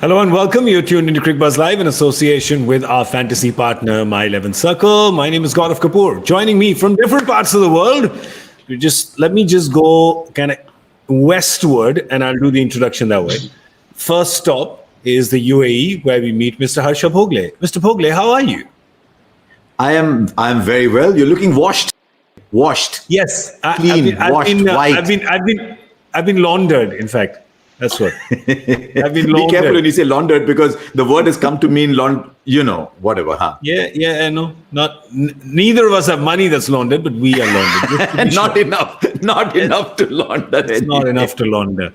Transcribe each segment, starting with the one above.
Hello and welcome. You're tuned into Cricbuzz Live in association with our fantasy partner, My 11 Circle. My name is Gaurav Kapur. Joining me from different parts of the world. Let me go kind of westward, and I'll do the introduction that way. First stop is the UAE, where we meet Mr. Harsha Bhogle. Mr. Bhogle, how are you? I am very well. You're looking washed. Yes, clean, white. I've been laundered. In fact, that's what. I've been laundered. Be careful when you say laundered, because the word has come to mean whatever, huh? Yeah, I know. Neither of us have money that's laundered, but we are laundered. Not enough to launder. It's not enough to launder.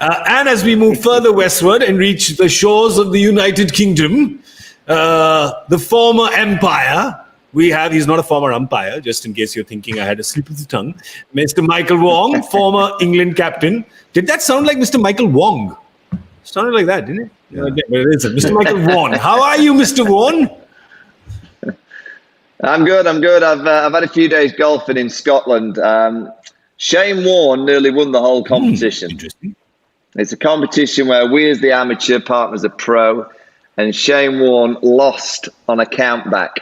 And as we move further westward and reach the shores of the United Kingdom, the former empire, he's not a former umpire, just in case you're thinking I had a slip of the tongue, Mr. Michael Vaughan, former England captain. Did that sound like Mr. Michael Wong? Sounded like that, didn't it? Yeah. Okay, but it isn't. Mr. Michael Vaughan. How are you, Mr. Vaughan? I'm good. I've had a few days golfing in Scotland. Shane Warne nearly won the whole competition. Interesting. It's a competition where we as the amateur partners are pro, and Shane Warne lost on a countback.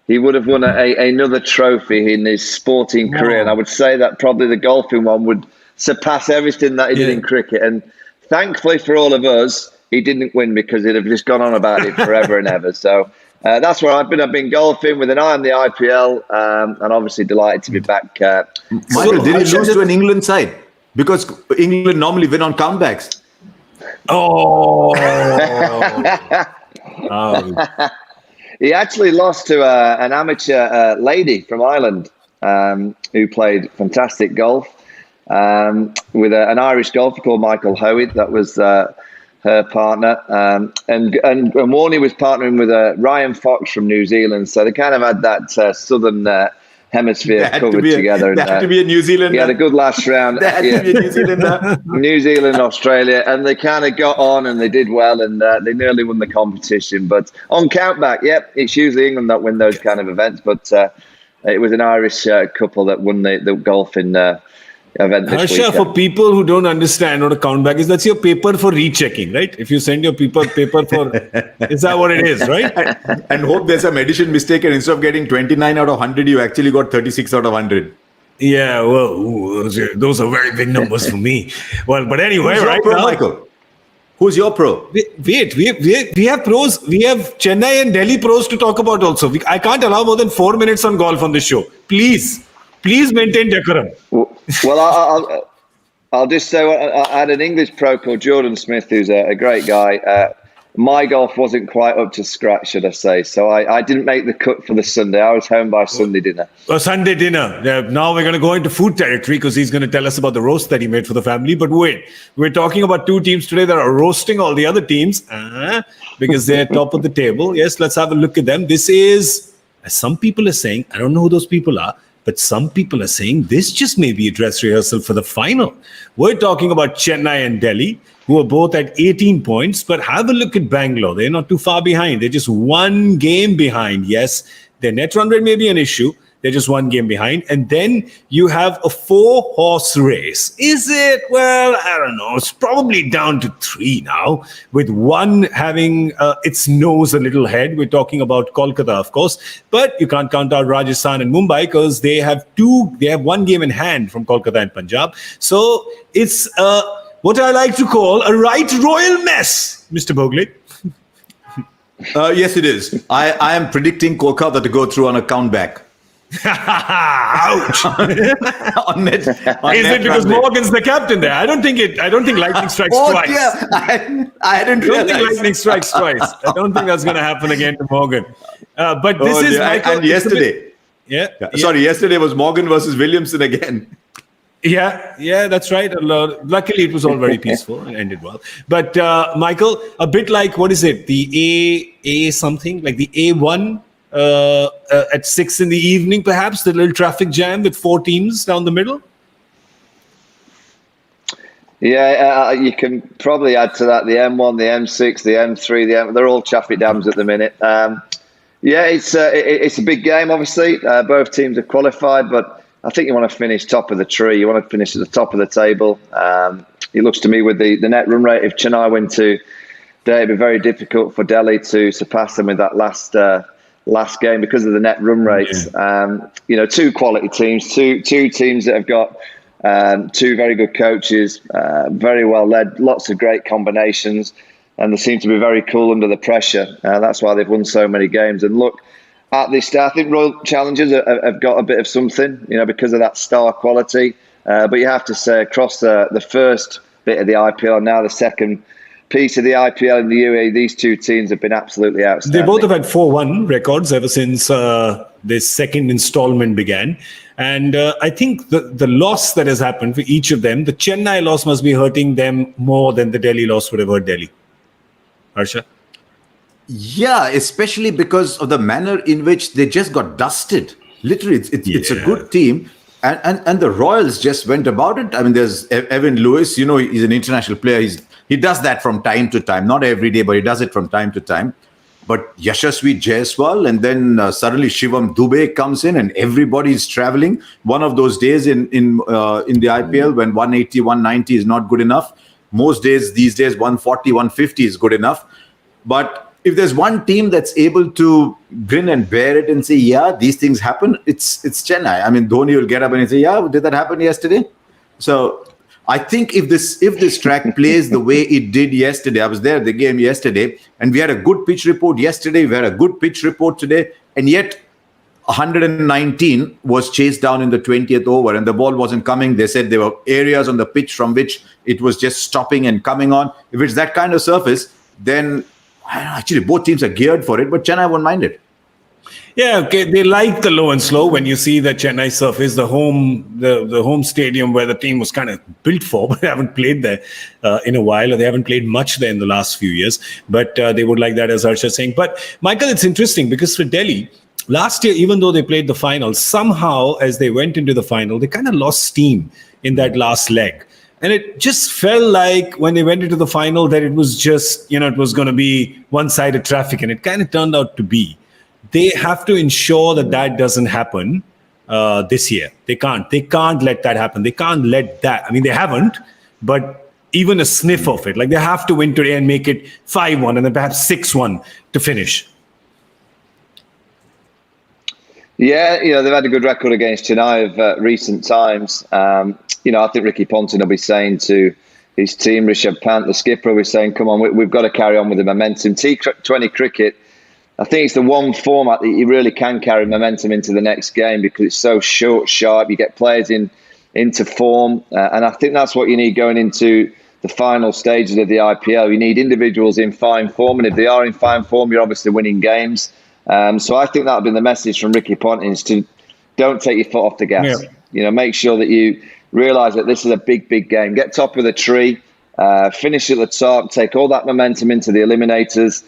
He would have won another trophy in his sporting career, and I would say that probably the golfing one would surpass everything that he did in cricket. And thankfully for all of us, he didn't win, because he'd have just gone on about it forever and ever. So that's where I've been. I've been golfing with an eye on the IPL, and obviously delighted to be back. Michael, did he lose to an England side? Because England normally win on comebacks. Oh. He actually lost to an amateur lady from Ireland who played fantastic golf with an Irish golfer called Michael Howitt. That was her partner. And Warney was partnering with Ryan Fox from New Zealand. So they kind of had that southern hemisphere covered together. There had to be a New Zealander. He had a good last round. There had to be a New Zealander. New Zealand, Australia, and they kind of got on and they did well, and they nearly won the competition. But on countback, it's usually England that win those kind of events. But it was an Irish couple that won the golfing event this Harsha, weekend. for people who don't understand what a countback is, that's your paper for rechecking, right? If you send your paper for, is that what it is, right? And hope there's some addition mistake, and instead of getting 29 out of 100, you actually got 36 out of 100. Yeah, well, those are very big numbers for me. Well, but anyway, Who's right your pro, now, Michael? Who's your pro? Wait, we have pros. We have Chennai and Delhi pros to talk about also. I can't allow more than 4 minutes on golf on this show. Please maintain decorum. Well, I'll just say I had an English pro called Jordan Smith, who's a great guy. My golf wasn't quite up to scratch, should I say. So I didn't make the cut for the Sunday. I was home by Sunday dinner. Sunday dinner. Now we're going to go into food territory, because he's going to tell us about the roast that he made for the family. But wait, we're talking about two teams today that are roasting all the other teams because they're top of the table. Yes, let's have a look at them. This is, as some people are saying, I don't know who those people are, but some people are saying this just may be a dress rehearsal for the final. We're talking about Chennai and Delhi, who are both at 18 points. But have a look at Bangalore. They're not too far behind. They're just one game behind. Yes, their net run rate may be an issue. They're just one game behind. And then you have a 4-horse race. Is it? Well, I don't know. It's probably down to 3 now, with one having its nose a little ahead. We're talking about Kolkata, of course. But you can't count out Rajasthan and Mumbai, because they have one game in hand from Kolkata and Punjab. So it's what I like to call a right royal mess, Mr. Bhogle. Yes, it is. I am predicting Kolkata to go through on a countback. Ouch! on net, is it because Morgan's the captain there? I don't think lightning strikes twice. Yeah, I hadn't realized. I don't think lightning strikes twice. I don't think that's going to happen again to Morgan. But this is Michael, and yesterday. Sorry, yesterday was Morgan versus Williamson again. Yeah, that's right. Luckily, it was all very peaceful and ended well. But Michael, a bit like, what is it? The A something, like the A1 at 6 in the evening, perhaps, the little traffic jam with 4 teams down the middle. Yeah, you can probably add to that the M1, the M6, the M3, they're all traffic jams at the minute. It's a big game, obviously. Both teams are qualified, but I think you want to finish top of the tree. You want to finish at the top of the table. It looks to me with the net run rate, if Chennai win to it'd be very difficult for Delhi to surpass them with that last game because of the net run rates. Yeah. Two quality teams, two teams that have got two very good coaches, very well led, lots of great combinations, and they seem to be very cool under the pressure. That's why they've won so many games. And look, at this stage, I think Royal Challengers have got a bit of something, because of that star quality. But you have to say, across the first bit of the IPL and now the second piece of the IPL in the UAE, these two teams have been absolutely outstanding. They both have had 4-1 records ever since this second installment began. And I think the loss that has happened for each of them, the Chennai loss must be hurting them more than the Delhi loss would have hurt Delhi. Harsha? Yeah, especially because of the manner in which they just got dusted. Literally, it's a good team. And the Royals just went about it. I mean, there's Evan Lewis, he's an international player. He does that from time to time, not every day, but he does it from time to time. But Yashasvi Jaiswal, and then suddenly Shivam Dubey comes in, and everybody's traveling. One of those days in the IPL when 180, 190 is not good enough. Most days these days 140, 150 is good enough. But if there's one team that's able to grin and bear it and say, yeah, these things happen, it's Chennai. I mean, Dhoni will get up and say, yeah, did that happen yesterday? So I think if this track plays the way it did yesterday, I was there at the game yesterday, and we had a good pitch report yesterday, we had a good pitch report today, and yet 119 was chased down in the 20th over and the ball wasn't coming. They said there were areas on the pitch from which it was just stopping and coming on. If it's that kind of surface, then actually both teams are geared for it, but Chennai won't mind it. Yeah, okay. They like the low and slow when you see the Chennai surface, the home stadium where the team was kind of built for, but they haven't played there in a while, or they haven't played much there in the last few years. But they would like that, as Harsha is saying. But Michael, it's interesting because for Delhi, last year, even though they played the final, somehow as they went into the final, they kind of lost steam in that last leg. And it just felt like when they went into the final that it was just, it was going to be one-sided traffic, and it kind of turned out to be. They have to ensure that doesn't happen this year. They can't let that happen. They can't let that. I mean, they haven't, but even a sniff of it. Like, they have to win today and make it 5-1 and then perhaps 6-1 to finish. Yeah, they've had a good record against Chennai of recent times. I think Ricky Ponting will be saying to his team, Rishabh Pant, the skipper, will be saying, come on, we've got to carry on with the momentum. T20 cricket, I think it's the one format that you really can carry momentum into the next game because it's so short, sharp. You get players into form. And I think that's what you need going into the final stages of the IPL. You need individuals in fine form. And if they are in fine form, you're obviously winning games. So I think that'll be the message from Ricky Ponting, is to don't take your foot off the gas. Yeah. Make sure that you realise that this is a big, big game. Get top of the tree, finish at the top, take all that momentum into the eliminators,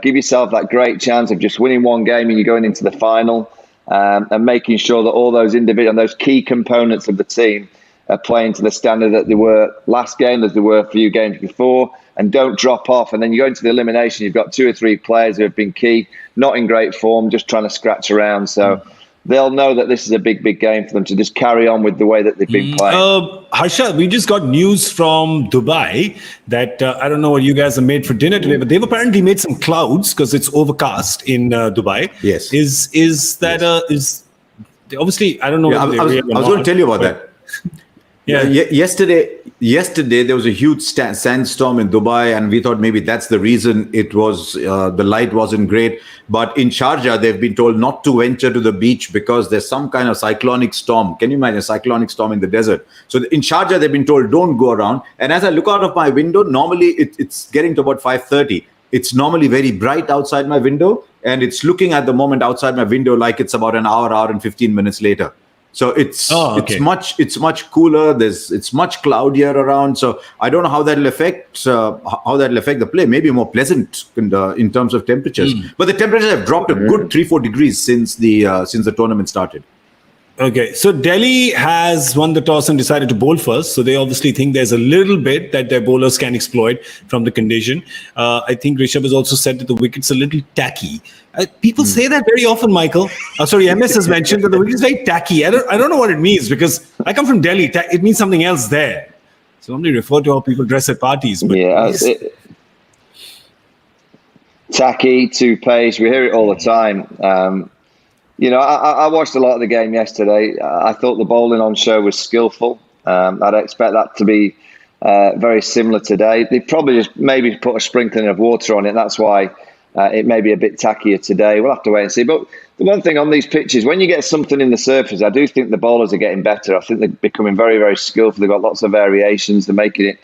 give yourself that great chance of just winning one game and you're going into the final, and making sure that all those individual, those key components of the team are playing to the standard that they were last game, as they were a few games before, and don't drop off. And then you go into the elimination, you've got 2 or 3 players who have been key, not in great form, just trying to scratch around. So they'll know that this is a big, big game for them to just carry on with the way that they've been playing. Harsha, we just got news from Dubai that I don't know what you guys have made for dinner today, but they've apparently made some clouds because it's overcast in Dubai. Yes. Is that obviously, I don't know. Yeah, I was going to tell you about that. Yeah. Yesterday there was a huge sandstorm in Dubai, and we thought maybe that's the reason it was the light wasn't great. But in Sharjah, they've been told not to venture to the beach because there's some kind of cyclonic storm. Can you imagine a cyclonic storm in the desert? So in Sharjah, they've been told don't go around. And as I look out of my window, normally it's getting to about 5:30. It's normally very bright outside my window, and it's looking at the moment outside my window like it's about an hour and 15 minutes later. So it's much cooler. It's much cloudier around. So I don't know how that'll affect the play. Maybe more pleasant in terms of temperatures. But the temperatures have dropped a good 3-4 degrees since the tournament started. Okay, so Delhi has won the toss and decided to bowl first. So they obviously think there's a little bit that their bowlers can exploit from the condition. I think Rishabh has also said that the wicket's a little tacky. People say that very often, Michael. MS has mentioned that the wicket is very tacky. I don't know what it means because I come from Delhi. It means something else there. So normally refer to how people dress at parties. But tacky, too pace. We hear it all the time. I watched a lot of the game yesterday. I thought the bowling on show was skillful. I'd expect that to be very similar today. They probably just maybe put a sprinkling of water on it. That's why it may be a bit tackier today. We'll have to wait and see. But the one thing on these pitches, when you get something in the surface, I do think the bowlers are getting better. I think they're becoming very, very skillful. They've got lots of variations. They're making it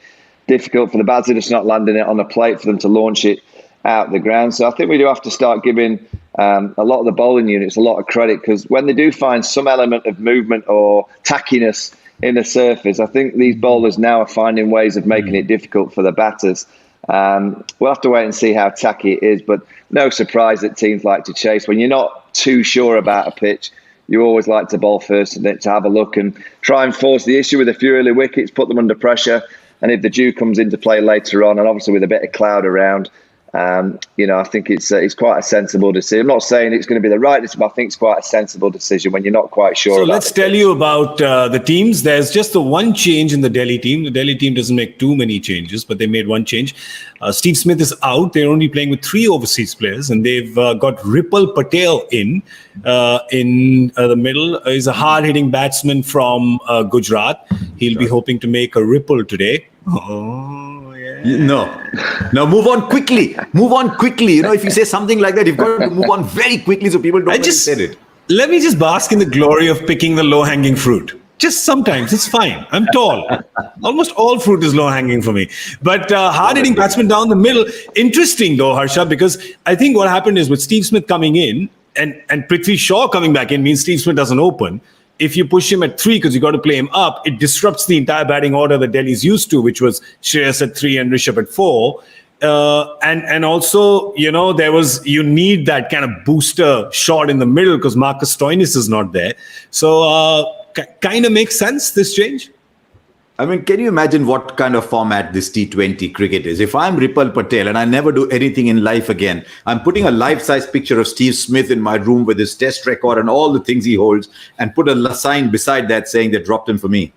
difficult for the bats. They're just not landing it on a plate for them to launch it out the ground. So I think we do have to start giving a lot of the bowling units a lot of credit, because when they do find some element of movement or tackiness in the surface, I think these bowlers now are finding ways of making it difficult for the batters. We'll have to wait and see how tacky it is, but no surprise that teams like to chase. When you're not too sure about a pitch, you always like to bowl first and to have a look and try and force the issue with a few early wickets, put them under pressure. And if the dew comes into play later on, and obviously with a bit of cloud around, I think it's quite a sensible decision. I'm not saying it's going to be the right decision, but I think it's quite a sensible decision when you're not quite sure. So let's tell you about the teams. There's just the one change in the Delhi team. The Delhi team doesn't make too many changes, but they made one change. Steve Smith is out. They're only playing with 3 overseas players, and they've got Ripple Patel in the middle. He's a hard-hitting batsman from Gujarat. He'll be hoping to make a ripple today. Oh, yeah. No, move on quickly. If you say something like that, you've got to move on very quickly so people don't know you said it. Let me just bask in the glory of picking the low-hanging fruit. Just sometimes, it's fine. I'm tall. Almost all fruit is low-hanging for me. But hard-hitting batsman down the middle. Interesting, though, Harsha, because I think what happened is with Steve Smith coming in and Prithvi Shaw coming back in means Steve Smith doesn't open. If you push him at 3 because you got to play him up, it disrupts the entire batting order that Delhi's used to, which was Shreyas at 3 and Rishabh at 4. And also, you need that kind of booster shot in the middle because Marcus Stoinis is not there. So kind of makes sense, this change. I mean, can you imagine what kind of format this T20 cricket is? If I'm Ripple Patel and I never do anything in life again, I'm putting a life-size picture of Steve Smith in my room with his test record and all the things he holds, and put a sign beside that saying they dropped him for me.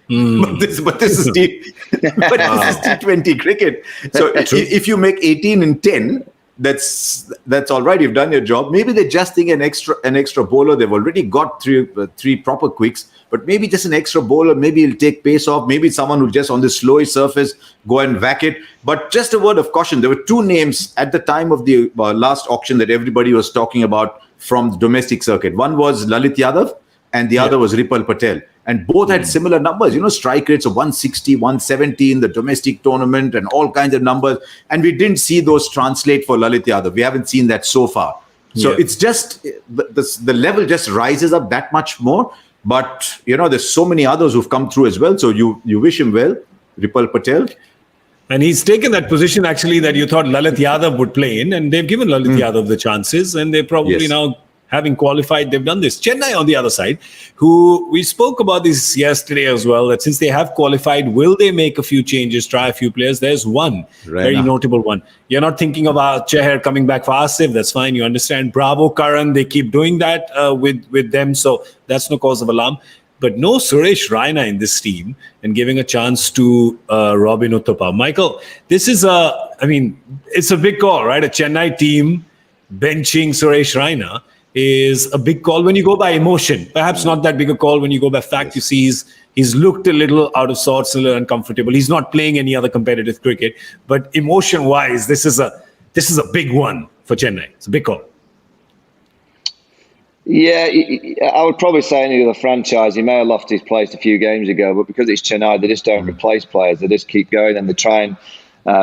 But this is T20 cricket. So if you make 18 and 10, that's all right. You've done your job. Maybe they're just thinking an extra bowler. They've already got three proper quicks, but maybe just an extra bowler. Maybe he'll take pace off. Maybe someone will just on the slowish surface go and whack it. But just a word of caution: there were 2 names at the time of the last auction that everybody was talking about from the domestic circuit. One was Lalit Yadav, and the other was Ripple Patel. And both had similar numbers, strike rates of 160, 170 in the domestic tournament and all kinds of numbers. And we didn't see those translate for Lalit Yadav. We haven't seen that so far. So it's just, the level just rises up that much more. But, there's so many others who've come through as well. So you wish him well, Ripple Patel. And he's taken that position, actually, that you thought Lalit Yadav would play in. And they've given Lalit Yadav the chances. And they probably now, having qualified, they've done this. Chennai on the other side, who we spoke about this yesterday as well, that since they have qualified, will they make a few changes, try a few players? There's one very notable one. You're not thinking of Chahar coming back for Asif. That's fine. You understand. Bravo, Karan. They keep doing that with them. So that's no cause of alarm. But no Suresh Raina in this team and giving a chance to Robin Uthappa. Michael, this is it's a big call, right? A Chennai team benching Suresh Raina is a big call when you go by emotion. Perhaps not that big a call when you go by fact. You see he's looked a little out of sorts, a little uncomfortable. He's not playing any other competitive cricket. But emotion-wise, this is a big one for Chennai. It's a big call. Yeah, I would probably say any other franchise, he may have lost his place a few games ago, but because it's Chennai, they just don't replace players. They just keep going and they try and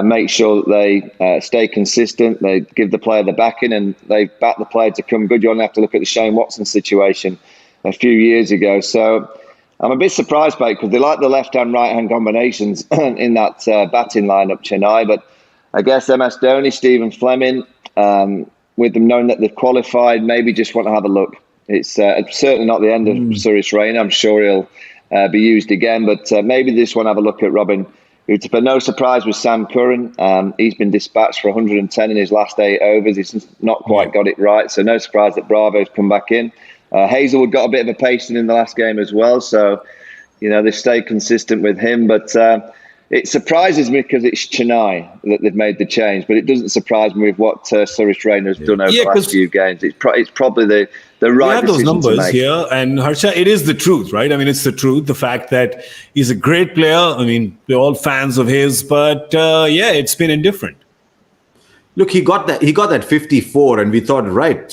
make sure that they stay consistent. They give the player the backing and they back the player to come good. You only have to look at the Shane Watson situation a few years ago. So I'm a bit surprised by it because they like the left-hand, right-hand combinations in that batting lineup, Chennai. But I guess MS Dhoni, Stephen Fleming, with them knowing that they've qualified, maybe just want to have a look. It's certainly not the end of Suresh Raina. I'm sure he'll be used again. But maybe they just want to have a look at Robin. But no surprise with Sam Curran. He's been dispatched for 110 in his last 8 overs. He's not quite got it right. So no surprise that Bravo's come back in. Hazelwood got a bit of a pasting in the last game as well. So, they stayed consistent with him. But It surprises me because it's Chennai that they've made the change, but it doesn't surprise me with what Suresh Raina has done over the last few games. It's probably the right we have those decision numbers to make. here, and Harsha, it is the truth, right? I mean, it's the truth. The fact that he's a great player. I mean, we're all fans of his, but it's been indifferent. Look, he got that 54, and we thought, right,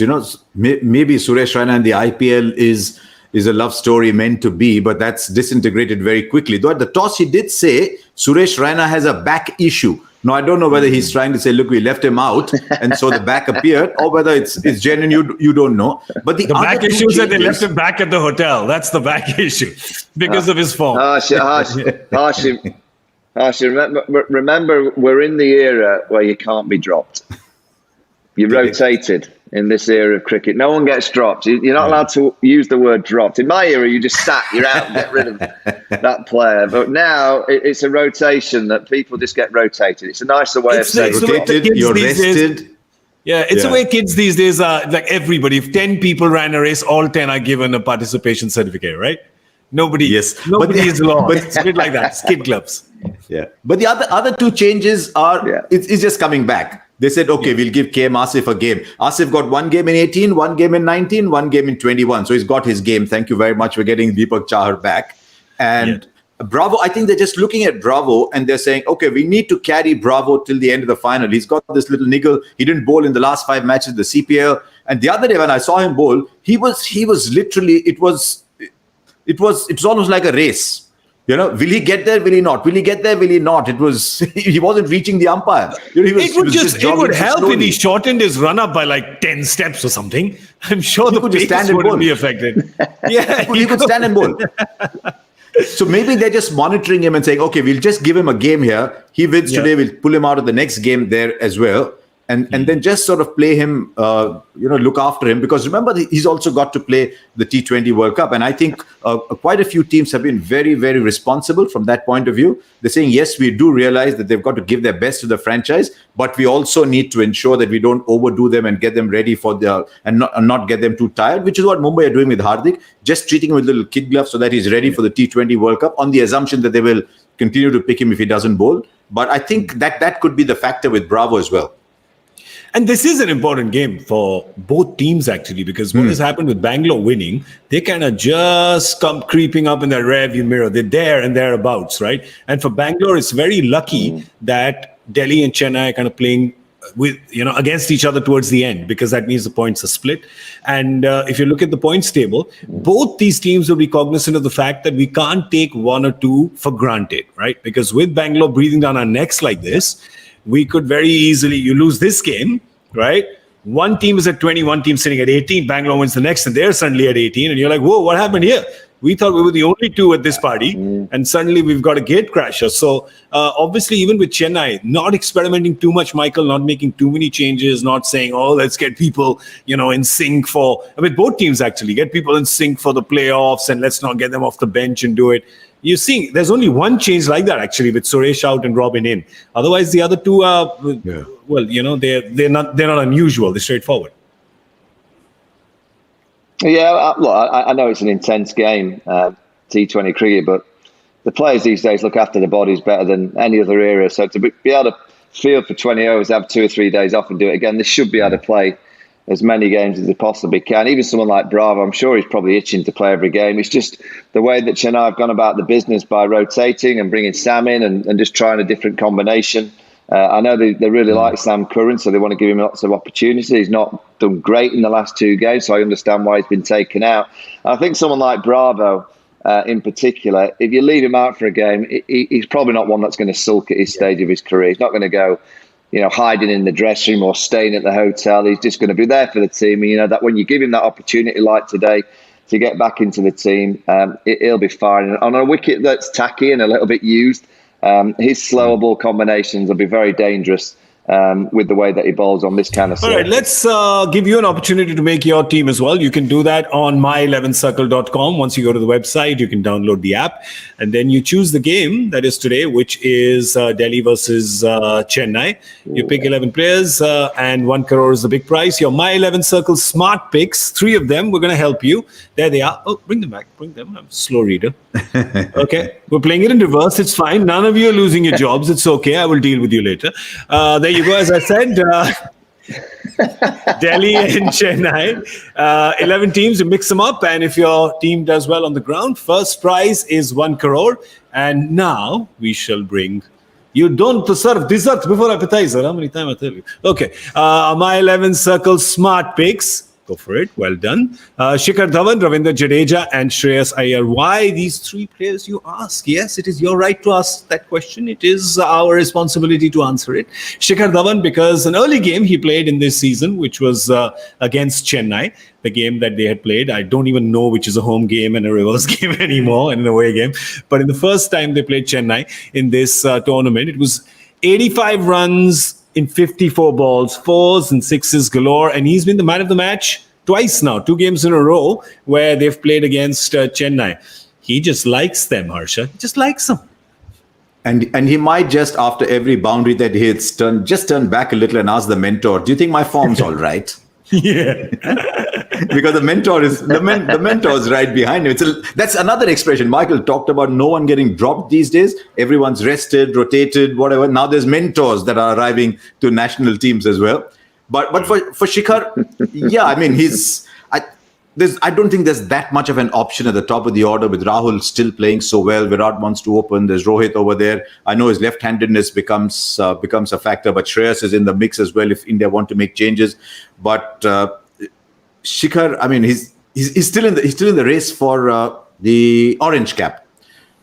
maybe Suresh Raina and the IPL is a love story meant to be, but that's disintegrated very quickly. Though at the toss, he did say Suresh Raina has a back issue. Now, I don't know whether he's trying to say, look, we left him out, and so the back appeared, or whether it's genuine, you don't know. But the back issue is that they left him back at the hotel. That's the back issue, because of his form. Remember, we're in the era where you can't be dropped. You're rotated in this era of cricket. No one gets dropped. You're not allowed to use the word dropped. In my era, you just sat, you're out, and get rid of that player. But now it's a rotation that people just get rotated. It's a nicer way of saying rotated, you're rested. It's the way kids these days are, like everybody. If 10 people ran a race, all 10 are given a participation certificate, right? Nobody is lost. But it's a bit like that. Skid clubs. Yeah. But the other two changes are, it's just coming back. They said, okay, we'll give KM Asif a game. Asif got 1 game in 18, 1 game in 19, 1 game in 21. So he's got his game. Thank you very much for getting Deepak Chahar back. And Bravo, I think they're just looking at Bravo and they're saying, okay, we need to carry Bravo till the end of the final. He's got this little niggle. He didn't bowl in the last 5 matches of the CPL. And the other day when I saw him bowl, he was literally, it was almost like a race. Will he get there? Will he not? Will he get there? Will he not? He wasn't reaching the umpire. It would help if he shortened his run up by like 10 steps or something. I'm sure the pace wouldn't be affected. He could stand and bowl. So maybe they're just monitoring him and saying, okay, we'll just give him a game here. He wins today. We'll pull him out of the next game there as well. And then just sort of play him, look after him. Because remember, he's also got to play the T20 World Cup. And I think quite a few teams have been very, very responsible from that point of view. They're saying, yes, we do realize that they've got to give their best to the franchise, but we also need to ensure that we don't overdo them and get them ready for and not get them too tired, which is what Mumbai are doing with Hardik, just treating him with little kid gloves so that he's ready for the T20 World Cup on the assumption that they will continue to pick him if he doesn't bowl. But I think that could be the factor with Bravo as well. And this is an important game for both teams, actually, because what has happened with Bangalore winning, they kind of just come creeping up in their rearview mirror. They're there and thereabouts, right? And for Bangalore, it's very lucky that Delhi and Chennai are kind of playing with against each other towards the end, because that means the points are split. And if you look at the points table, both these teams will be cognizant of the fact that we can't take 1 or 2 for granted, right? Because with Bangalore breathing down our necks like this, we could very easily, you lose this game, right? One team is at 20, one team sitting at 18. Bangalore wins the next, and they're suddenly at 18. And you're like, whoa, what happened here? We thought we were the only 2 at this party, and suddenly we've got a gate crasher. So obviously, even with Chennai, not experimenting too much, Michael, not making too many changes, not saying, oh, let's get people, in sync with both teams, actually, get people in sync for the playoffs, and let's not get them off the bench and do it. You see, there's only one change like that, actually, with Suresh out and Robin in. Otherwise, the other 2 are, they're not unusual. They're straightforward. Yeah, look, I know it's an intense game, T20 cricket, but the players these days look after their bodies better than any other era. So to be able to field for 20 overs, have 2 or 3 days off and do it again, they should be able to play as many games as they possibly can. Even someone like Bravo, I'm sure he's probably itching to play every game. It's just the way that Chennai have gone about the business by rotating and bringing Sam in and just trying a different combination. I know they really like Sam Curran, so they want to give him lots of opportunities. He's not done great in the last 2 games, so I understand why he's been taken out. I think someone like Bravo, in particular, if you leave him out for a game, he's probably not one that's going to sulk at his stage of his career. He's not going to go hiding in the dressing room or staying at the hotel. He's just going to be there for the team. And that when you give him that opportunity like today to get back into the team, he'll be fine. And on a wicket that's tacky and a little bit used, his slower ball combinations will be very dangerous with the way that he bowls on this kind of surface. All right, let's give you an opportunity to make your team as well. You can do that on my11circle.com. Once you go to the website, you can download the app, and then you choose the game that is today, which is Delhi versus Chennai. You pick 11 players, and 1 crore is the big prize. Your My11Circle smart picks, 3 of them. We're going to help you. There they are. Oh, bring them back. Bring them. I'm a slow reader. Okay. We're playing it in reverse. It's fine. None of you are losing your jobs. It's okay. I will deal with you later. There you go. As I said, Delhi and Chennai, 11 teams. You mix them up, and if your team does well on the ground, first prize is 1 crore. And now we shall bring. You don't serve dessert before appetizer. How many times I tell you? Okay. My 11 circle smart picks. Go for it. Well done. Shikhar Dhawan, Ravindra Jadeja, and Shreyas Iyer. Why these 3 players, you ask? Yes, it is your right to ask that question. It is our responsibility to answer it. Shikhar Dhawan, because an early game he played in this season, which was against Chennai, the game that they had played. I don't even know which is a home game and a reverse game anymore, and an away game. But in the first time they played Chennai in this tournament, it was 85 runs in 54 balls, 4s and 6s galore. And he's been the man of the match twice now, 2 games in a row where they've played against Chennai. He just likes them, Harsha. He just likes them. And he might just, after every boundary that he hits, turn back a little and ask the mentor, do you think my form's all right? Yeah. Because the mentor is right behind him. That's another expression. Michael talked about no one getting dropped these days. Everyone's rested, rotated, whatever. Now there's mentors that are arriving to national teams as well. But for Shikhar, yeah, I mean I don't think there's that much of an option at the top of the order with Rahul still playing so well. Virat wants to open. There's Rohit over there. I know his left-handedness becomes a factor, but Shreyas is in the mix as well if India want to make changes. But Shikhar, I mean, he's still in the race for the orange cap.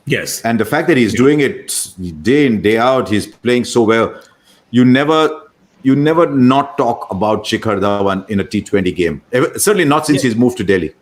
Yes, and the fact that he's doing it day in day out, he's playing so well. You never not talk about Shikhar Dhawan in a T20 game. Certainly not since he's moved to Delhi.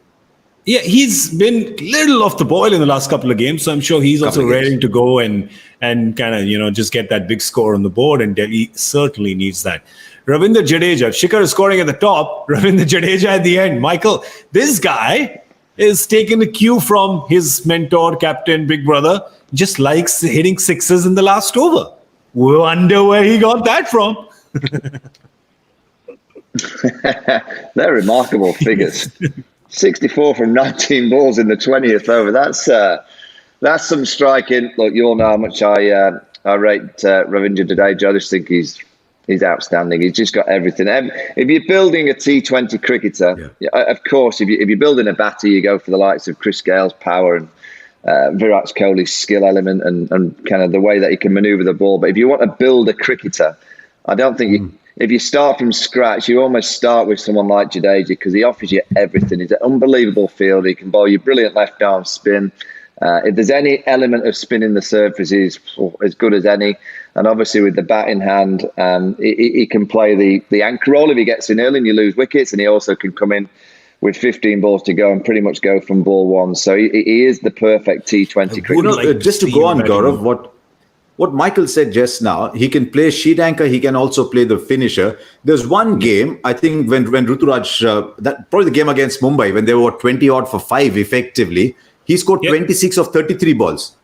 Yeah, he's been a little off the boil in the last couple of games, so I'm sure he's also raring to go and kind of just get that big score on the board. And Delhi certainly needs that. Ravindra Jadeja, Shikhar is scoring at the top. Ravindra Jadeja at the end. Michael, this guy is taking a cue from his mentor, captain, big brother. Just likes hitting 6s in the last over. Wonder where he got that from. They're remarkable figures. 64 from 19 balls in the 20th over. That's some striking. Look, you all know how much I rate Ravindra Jadeja. I just think he's outstanding. He's just got everything. If you're building a T20 cricketer, of course, if you're building a batter, you go for the likes of Chris Gale's power and Virat Kohli's skill element and kind of the way that he can manoeuvre the ball. But if you want to build a cricketer, I don't think if you start from scratch, you almost start with someone like Jadeja because he offers you everything. He's an unbelievable fielder. He can bowl you brilliant left arm spin. If there's any element of spin in the surface, he's as good as any. And obviously with the bat in hand, he can play the anchor role if he gets in early and you lose wickets. And he also can come in with 15 balls to go and pretty much go from ball 1. So he is the perfect T20 cricketer. Just to go on, Gaurav, what Michael said just now, he can play sheet anchor, he can also play the finisher. There's one game, I think, when Ruturaj, that probably the game against Mumbai, when they were 20 odd for 5 effectively, he scored 26 of 33 balls.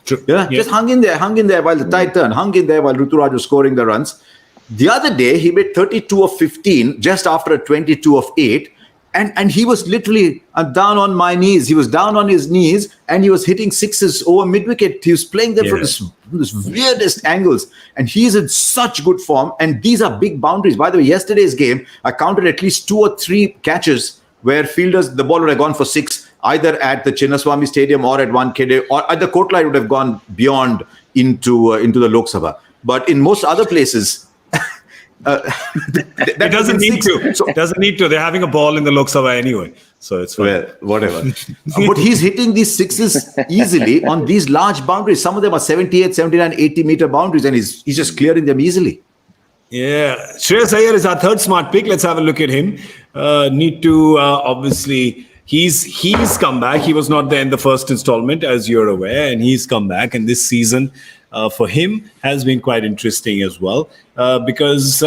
True. Yeah, just hung in there while the tide turned, hung in there while Ruturaj was scoring the runs. The other day, he made 32 of 15 just after a 22 of 8. And he was literally down on my knees. He was down on his knees and he was hitting 6s over mid-wicket. He was playing them from this weirdest angles. And he's in such good form. And these are big boundaries. By the way, yesterday's game, I counted at least 2 or 3 catches where fielders, the ball would have gone for 6, either at the Chinnaswamy Stadium or at Wankhede, or at the Kotla, it would have gone beyond into the Lok Sabha. But in most other places, it doesn't need to. So, it doesn't need to. They're having a ball in the Lok Sabha anyway, so it's fine. Well, whatever. But he's hitting these 6s easily on these large boundaries. Some of them are 78, 79, 80 meter boundaries, and he's just clearing them easily. Yeah, Shreyas Iyer is our third smart pick. Let's have a look at him. Need to obviously. He's come back. He was not there in the first installment, as you're aware, and he's come back. And this season, for him, has been quite interesting as well, because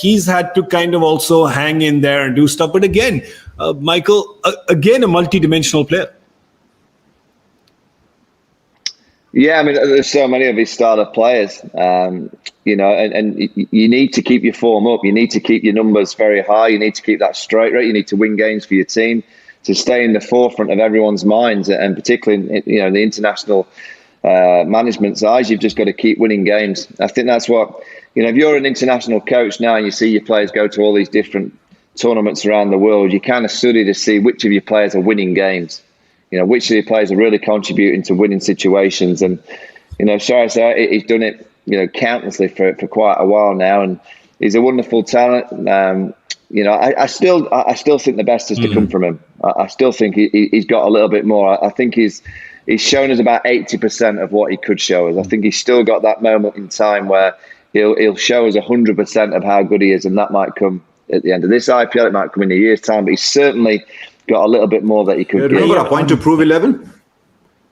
he's had to kind of also hang in there and do stuff. But again, Michael, again, a multi-dimensional player. Yeah, I mean, there's so many of his starter players, and you need to keep your form up. You need to keep your numbers very high. You need to keep that strike rate. You need to win games for your team to stay in the forefront of everyone's minds, and particularly in the international management size, you've just got to keep winning games. I think that's what, if you're an international coach now and you see your players go to all these different tournaments around the world, you kind of study to see which of your players are winning games. Which of your players are really contributing to winning situations. And, Harsha, he's done it, countlessly for quite a while now. And he's a wonderful talent. I still think the best is to come from him. I still think he's got a little bit more. I think he's shown us about 80% of what he could show us. I think he's still got that moment in time where he'll show us 100% of how good he is, and that might come at the end of this IPL. It might come in a year's time, but he's certainly got a little bit more that he could give. Remember our point to prove 11?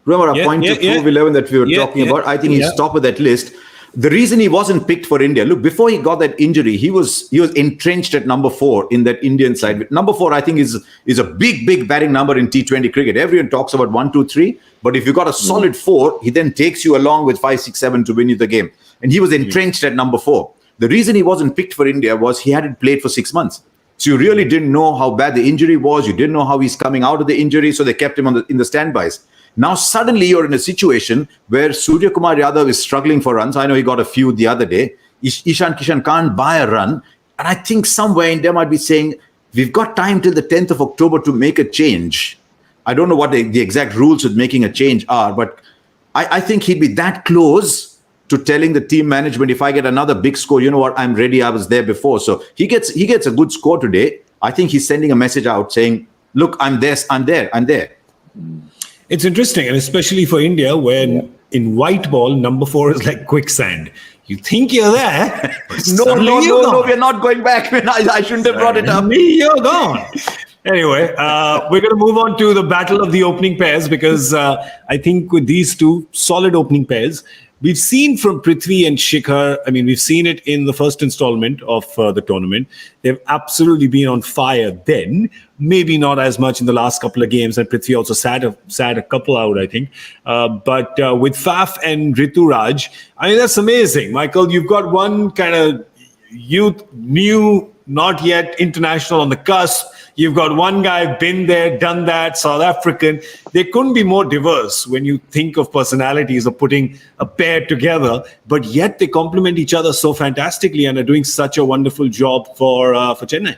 Remember our point to prove 11 that we were talking about? I think he's top of that list. The reason he wasn't picked for India, look, before he got that injury, he was entrenched at number 4 in that Indian side. Number 4, I think, is a big batting number in T20 cricket. Everyone talks about 1, 2, 3, but if you got a solid 4, he then takes you along with 5, 6, 7 to win you the game. And he was entrenched at number 4. The reason he wasn't picked for India was he hadn't played for 6 months. So you really didn't know how bad the injury was. You didn't know how he's coming out of the injury, so they kept him in the standbys. Now, suddenly, you're in a situation where Surya Kumar Yadav is struggling for runs. I know he got a few the other day. Ishan Kishan can't buy a run. And I think somewhere India might be saying, we've got time till the 10th of October to make a change. I don't know what the exact rules with making a change are, but I think he'd be that close to telling the team management, if I get another big score, you know what, I'm ready. I was there before. So he gets a good score today. I think he's sending a message out saying, look, I'm there. It's interesting, and especially for India, when in white ball, number 4 is like quicksand. You think you're there. No, we're not going back. I shouldn't have brought it up. You're gone. Anyway, we're going to move on to the battle of the opening pairs, because I think with these two solid opening pairs, we've seen from Prithvi and Shikhar, we've seen it in the first installment of the tournament. They've absolutely been on fire then. Maybe not as much in the last couple of games, and Prithvi also sat a couple out, I think. But with Faf and Rituraj, that's amazing. Michael, you've got one kind of youth, new, not yet international on the cusp. You've got one guy, been there, done that, South African. They couldn't be more diverse when you think of personalities of putting a pair together, but yet they complement each other so fantastically and are doing such a wonderful job for Chennai.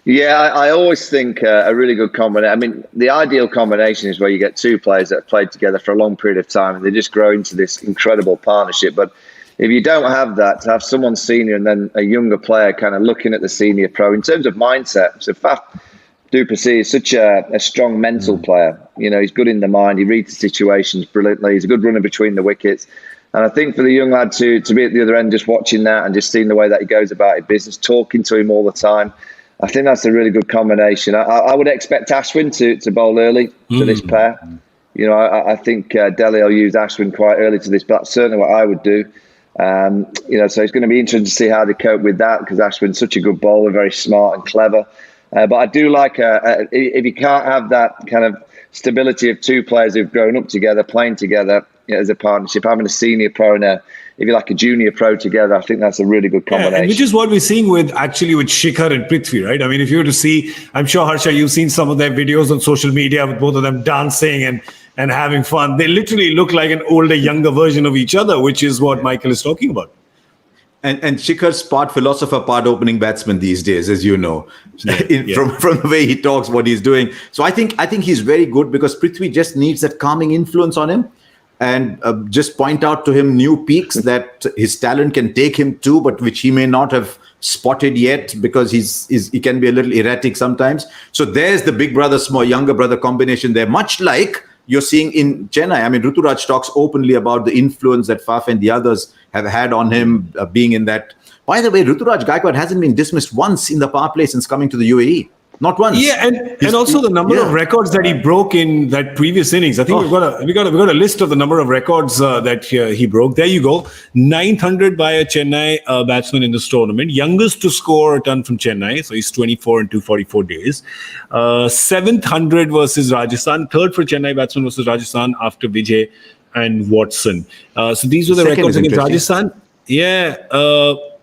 Yeah, I always think a really good combination. The ideal combination is where you get two players that have played together for a long period of time and they just grow into this incredible partnership. But if you don't have that, to have someone senior and then a younger player kind of looking at the senior pro in terms of mindset. So Faf du Plessis is such a strong mental player. He's good in the mind. He reads the situations brilliantly. He's a good runner between the wickets. And I think for the young lad to be at the other end, just watching that and just seeing the way that he goes about his business, talking to him all the time, I think that's a really good combination. I would expect Ashwin to bowl early to this pair. I think Delhi will use Ashwin quite early to this, but that's certainly what I would do. So it's going to be interesting to see how they cope with that, because Ashwin's such a good bowler, very smart and clever. But I do like if you can't have that kind of stability of two players who've grown up together, playing together as a partnership, having a senior pro and if you like a junior pro together, I think that's a really good combination. And which is what we're seeing with Shikhar and Prithvi, right? If you were to see, I'm sure, Harsha, you've seen some of their videos on social media with both of them dancing and having fun. They literally look like an older, younger version of each other, which is what Michael is talking about. And Shikhar's part philosopher, part opening batsman these days, as you know, from the way he talks, what he's doing. So I think he's very good, because Prithvi just needs that calming influence on him, and just point out to him new peaks that his talent can take him to, but which he may not have spotted yet, because he can be a little erratic sometimes. So there's the big brother, small younger brother combination there, much like you're seeing in Chennai. Rituraj talks openly about the influence that Faf and the others have had on him, being in that. By the way, Rituraj Gaikwad hasn't been dismissed once in the power play since coming to the UAE. Not once. Yeah, and also the number of records that he broke in that previous innings. I think we've got a list of the number of records that he broke. There you go. 900 by a Chennai batsman in this tournament. Youngest to score a ton from Chennai. So he's 24 in 244 days. 700 versus Rajasthan. Third for Chennai batsman versus Rajasthan after Vijay and Watson. So these were the records against Rajasthan. Yeah.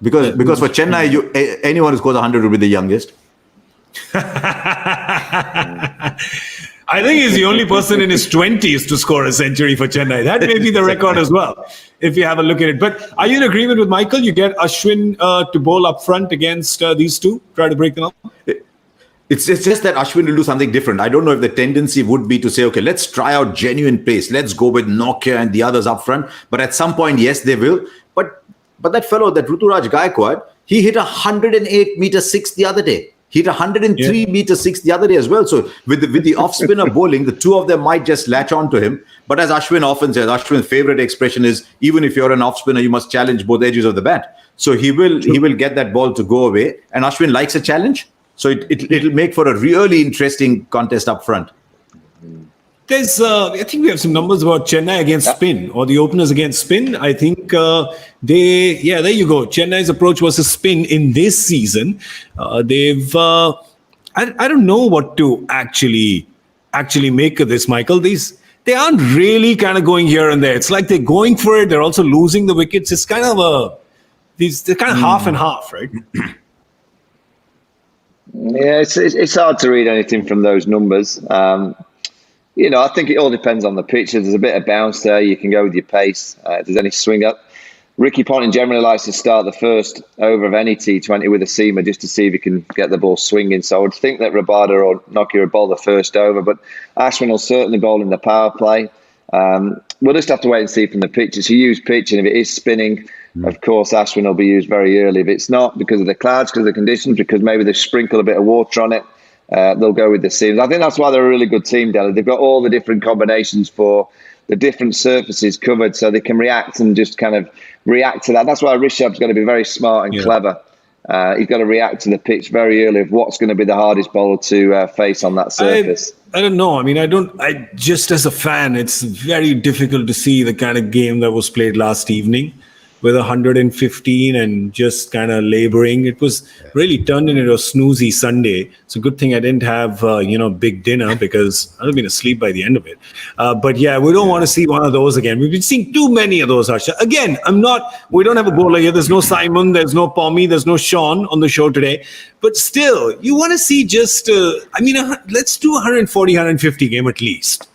Because for Chennai, anyone who scores 100 will be the youngest. I think he's the only person in his 20s to score a century for Chennai. That may be the record as well, if you have a look at it. But are you in agreement with Michael? You get Ashwin to bowl up front against these two, try to break them up? It's just that Ashwin will do something different. I don't know if the tendency would be to say, okay, let's try out genuine pace. Let's go with Nokia and the others up front. But at some point, yes, they will. But that fellow, that Ruturaj Gaikwad, he hit 108 meter six the other day. He hit 103 meter six the other day as well. So with the off spinner bowling, the two of them might just latch on to him. But as Ashwin often says, Ashwin's favorite expression is, even if you're an off spinner, you must challenge both edges of the bat. So he will get that ball to go away. And Ashwin likes a challenge. So it'll make for a really interesting contest up front. There's, I think we have some numbers about Chennai against spin, or the openers against spin. I think there you go. Chennai's approach versus spin in this season. I don't know what to actually make of this, Michael. They aren't really kind of going here and there. It's like they're going for it. They're also losing the wickets. It's kind of they're kind of half and half, right? Yeah, it's hard to read anything from those numbers. I think it all depends on the pitch. If there's a bit of bounce there, you can go with your pace. If there's any swing up. Ricky Ponting generally likes to start the first over of any T20 with a seamer just to see if he can get the ball swinging. So I would think that Rabada or Nokia would bowl the first over, but Ashwin will certainly bowl in the power play. We'll just have to wait and see from the pitch. It's a used pitch, and if it is spinning, of course, Ashwin will be used very early. If it's not, because of the clouds, because of the conditions, because maybe they sprinkle a bit of water on it, they'll go with the seams. I think that's why they're a really good team, Delhi. They've got all the different combinations for the different surfaces covered, so they can react and just kind of react to that. That's why Rishabh's going to be very smart and clever. He's got to react to the pitch very early of what's going to be the hardest bowler to face on that surface. I don't know. I mean, I just as a fan, it's very difficult to see the kind of game that was played last evening with 115 and just kind of laboring. It was really turned into a snoozy Sunday. It's a good thing I didn't have, big dinner, because I'd have been asleep by the end of it. But yeah, we don't want to see one of those again. We've been seeing too many of those, Harsha. Again, we don't have a bowler here. There's no Simon, there's no Pommy, there's no Sean on the show today. But still, you want to see just, let's do 140, 150 game at least.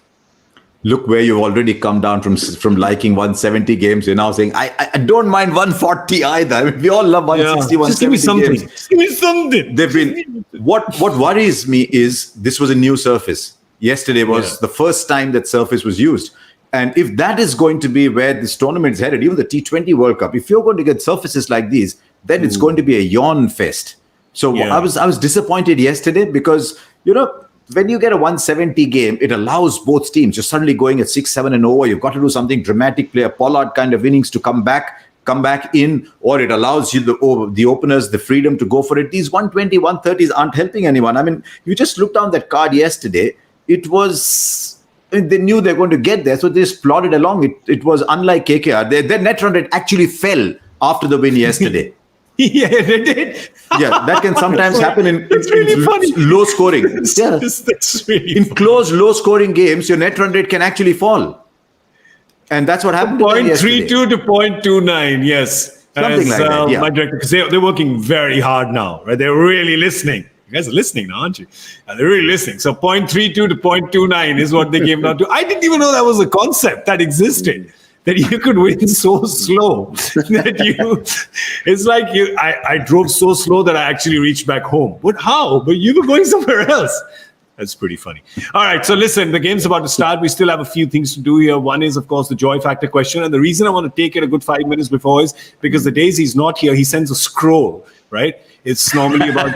Look where you've already come down from liking 170 games. You're now saying, I don't mind 140 either. I mean, we all love 160, 170 just give me something. games. Just give me something. They've been, what worries me is this was a new surface. Yesterday was the first time that surface was used. And if that is going to be where this tournament is headed, even the T20 World Cup, if you're going to get surfaces like these, then it's going to be a yawn fest. So I was disappointed yesterday because, when you get a 170 game, it allows both teams. You're suddenly going at 6-7 and over. You've got to do something dramatic, play a Pollard kind of innings to come back in, or it allows you the openers the freedom to go for it. These 120, 130s aren't helping anyone. I mean, you just looked down that card yesterday. It was, they knew they're going to get there, so they just plodded along. It was unlike KKR. Their net run rate actually fell after the win yesterday. Yeah, they did. That can sometimes happen in low scoring. That's really in close, low scoring games, your net run rate can actually fall. And that's what happened. 0.32 to 0.29, yes. Something like that, my director, because they're working very hard now, right? They're really listening. You guys are listening now, aren't you? They're really listening. So 0.32 to 0.29 is what they came down to. I didn't even know that was a concept that existed. That you could win so slow it's like I drove so slow that I actually reached back home. But how? But you were going somewhere else. That's pretty funny. All right. So listen, the game's about to start. We still have a few things to do here. One is, of course, the joy factor question. And the reason I want to take it a good 5 minutes before is because the days he's not here, he sends a scroll, right? It's normally about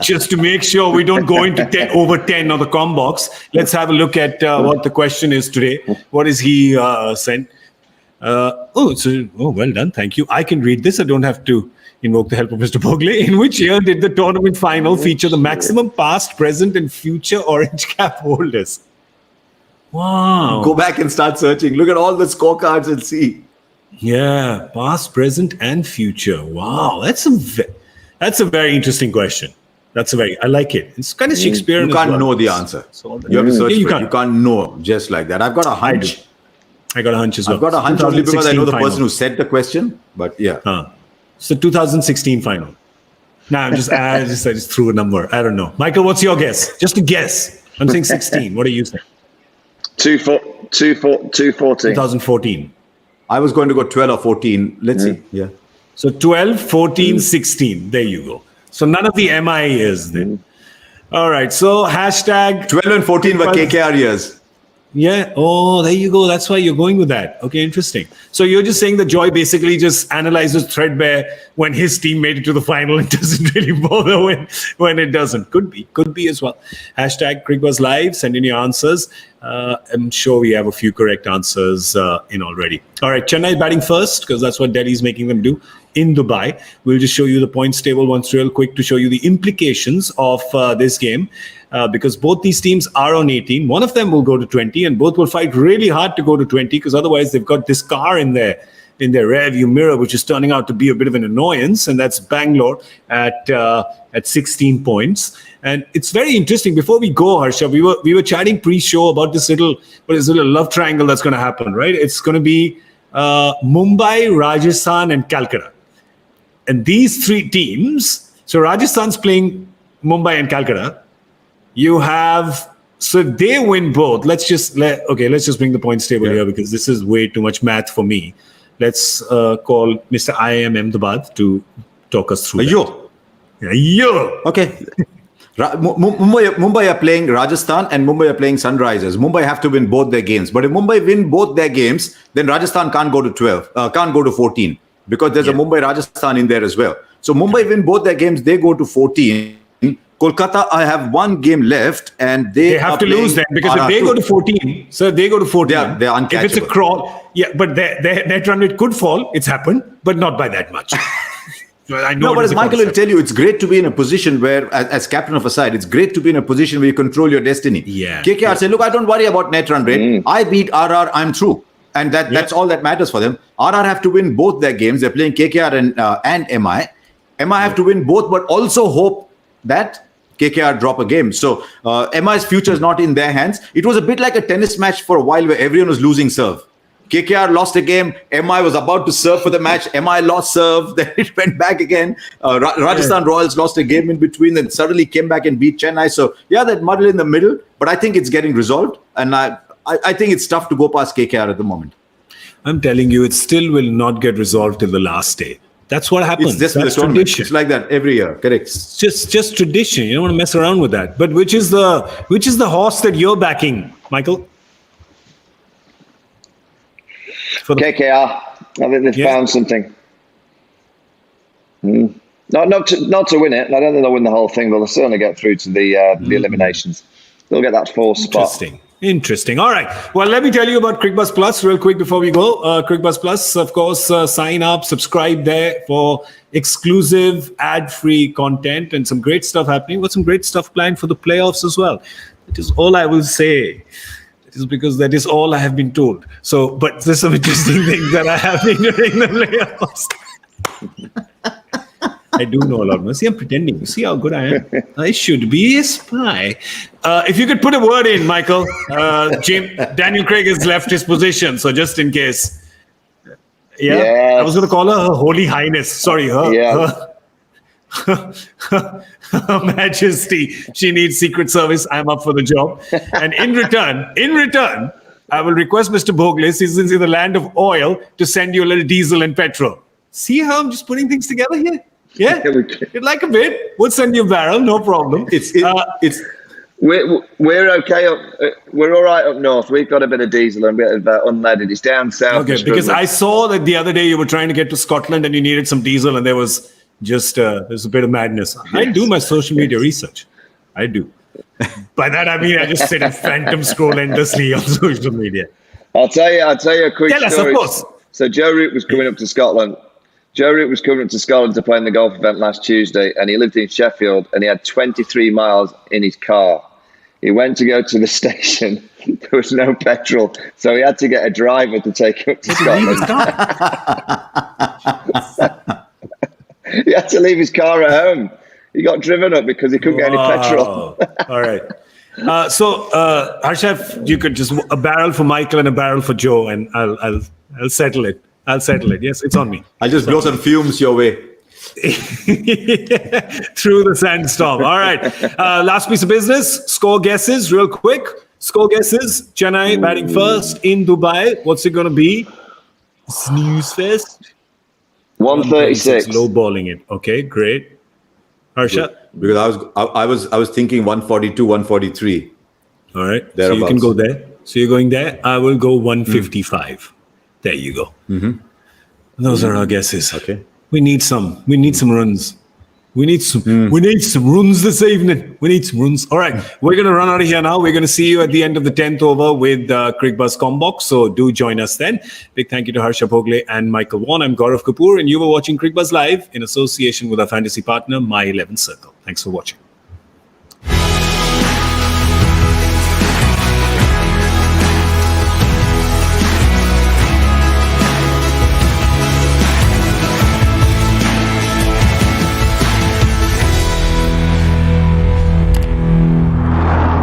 just to make sure we don't go into over 10 on the com box. Let's have a look at what the question is today. What is he sent? Well done. Thank you. I can read this. I don't have to invoke the help of Mr. Bhogle. In which year did the tournament final feature the maximum past, present, and future orange cap holders? Wow. Go back and start searching. Look at all the scorecards and see. Yeah, past, present, and future. Wow, that's a very interesting question. I like it. It's kind of Shakespearean. You can't know the answer. You have to search for it. You can't know just like that. I've got a hunch. I got a hunch as well. I've got a hunch only because I know the person who said the question. But yeah. It's the 2016 final. I just threw a number. I don't know. Michael, what's your guess? Just a guess. I'm saying 16. What are you saying? 214. 2014. I was going to go 12 or 14. Let's see. Yeah. So 12, 14, 16. There you go. So none of the MI years then. All right. So hashtag 12 and 14 were KKR years. Yeah. Oh, there you go. That's why you're going with that. Okay, interesting. So you're just saying that Joy basically just analyzes threadbare when his team made it to the final and doesn't really bother when it doesn't. Could be as well. Hashtag Cricbuzz Live. Send in your answers. I'm sure we have a few correct answers in already. All right. Chennai batting first because that's what Delhi's making them do in Dubai. We'll just show you the points table once real quick to show you the implications of this game. Because both these teams are on 18. One of them will go to 20 and both will fight really hard to go to 20 because otherwise they've got this car in their rear view mirror, which is turning out to be a bit of an annoyance. And that's Bangalore at 16 points. And it's very interesting. Before we go, Harsha, we were chatting pre-show about this little love triangle that's going to happen, right? It's going to be Mumbai, Rajasthan and Calcutta. And these three teams, so Rajasthan's playing Mumbai and Calcutta. You have, so if they win both, let's just bring the points table here because this is way too much math for me. Let's call Mr. IIM Ahmedabad to talk us through that. Okay. Mumbai are playing Rajasthan and Mumbai are playing Sunrisers. Mumbai have to win both their games. But if Mumbai win both their games, then Rajasthan can't go to 12, can't go to 14 because there's a Mumbai Rajasthan in there as well. So Mumbai win both their games, they go to 14. Kolkata, I have one game left, and they have to lose them because if they go to 14, they go to 14. They're uncatchable. If it's a crawl, but their net run rate could fall. It's happened, but not by that much. I know but as Michael will tell you, it's great to be in a position where, as captain of a side, it's great to be in a position where you control your destiny. Yeah. KKR say, look, I don't worry about net run rate. I beat RR, I'm through. And that's all that matters for them. RR have to win both their games. They're playing KKR and MI. MI have to win both, but also hope that KKR drop a game. So MI's future is not in their hands. It was a bit like a tennis match for a while where everyone was losing serve. KKR lost a game. MI was about to serve for the match. MI lost serve. Then it went back again. Rajasthan Royals lost a game in between, then suddenly came back and beat Chennai. So that muddle in the middle. But I think it's getting resolved. And I think it's tough to go past KKR at the moment. I'm telling you, it still will not get resolved till the last day. That's what happens. That's tradition. It's like that every year. Correct. It's just tradition. You don't want to mess around with that. But which is the horse that you're backing, Michael? KKR. I think they've found something. Not to win it. I don't think they'll win the whole thing, but they'll certainly get through to the eliminations. They'll get that fourth spot. Interesting. All right. Well, let me tell you about Cricbuzz Plus real quick before we go. Cricbuzz Plus, of course, sign up, subscribe there for exclusive ad-free content and some great stuff happening. Got some great stuff planned for the playoffs as well. That is all I will say. It is because that is all I have been told. So, but there's some interesting things that are happening during the playoffs. I do know a lot more. See, I'm pretending. You see how good I am? I should be a spy. If you could put a word in, Michael. Daniel Craig has left his position, so just in case. Yeah. I was going to call her Holy Highness. Sorry, her Majesty. She needs Secret Service. I'm up for the job. And in return, I will request Mr. Bhogle, since he's in the land of oil, to send you a little diesel and petrol. See how I'm just putting things together here? Yeah, you'd like a bit. We'll send you a barrel, no problem. We're okay. We're all right up north. We've got a bit of diesel and a bit of unleaded. It's down south. Okay, because I saw that the other day you were trying to get to Scotland and you needed some diesel, and there was just there's a bit of madness. Yes. I do my social media research. I do. By that I mean I just sit and phantom scroll endlessly on social media. I'll tell you a quick story. Tell us, of course. So Joe Root was coming up to Scotland. Joe Root was coming up to Scotland to play in the golf event last Tuesday, and he lived in Sheffield, and he had 23 miles in his car. He went to go to the station. There was no petrol, so he had to get a driver to take him up to Scotland. He had to leave his car at home. He got driven up because he couldn't get any petrol. All right. So, Harsha, you could just a barrel for Michael and a barrel for Joe, and I'll settle it. Yes, it's on me. I'll just blow some fumes your way. Through the sandstorm. All right. Last piece of business. Score guesses, real quick. Score guesses. Chennai batting first in Dubai. What's it going to be? Snooze fest. 136. Low balling it. Okay, great. Harsha. Because I was thinking 142, 143. All right. So you can go there. So you're going there. I will go 155. There you go. Those are our guesses. Okay. We need some runs. We need some runs this evening. We need some runs. All right. We're going to run out of here now. We're going to see you at the end of the 10th over with Cricbuzz Combox. So do join us then. Big thank you to Harsha, Bhogle and Michael Vaughan. I'm Gaurav Kapur and you were watching Cricbuzz Live in association with our fantasy partner, My 11 Circle. Thanks for watching.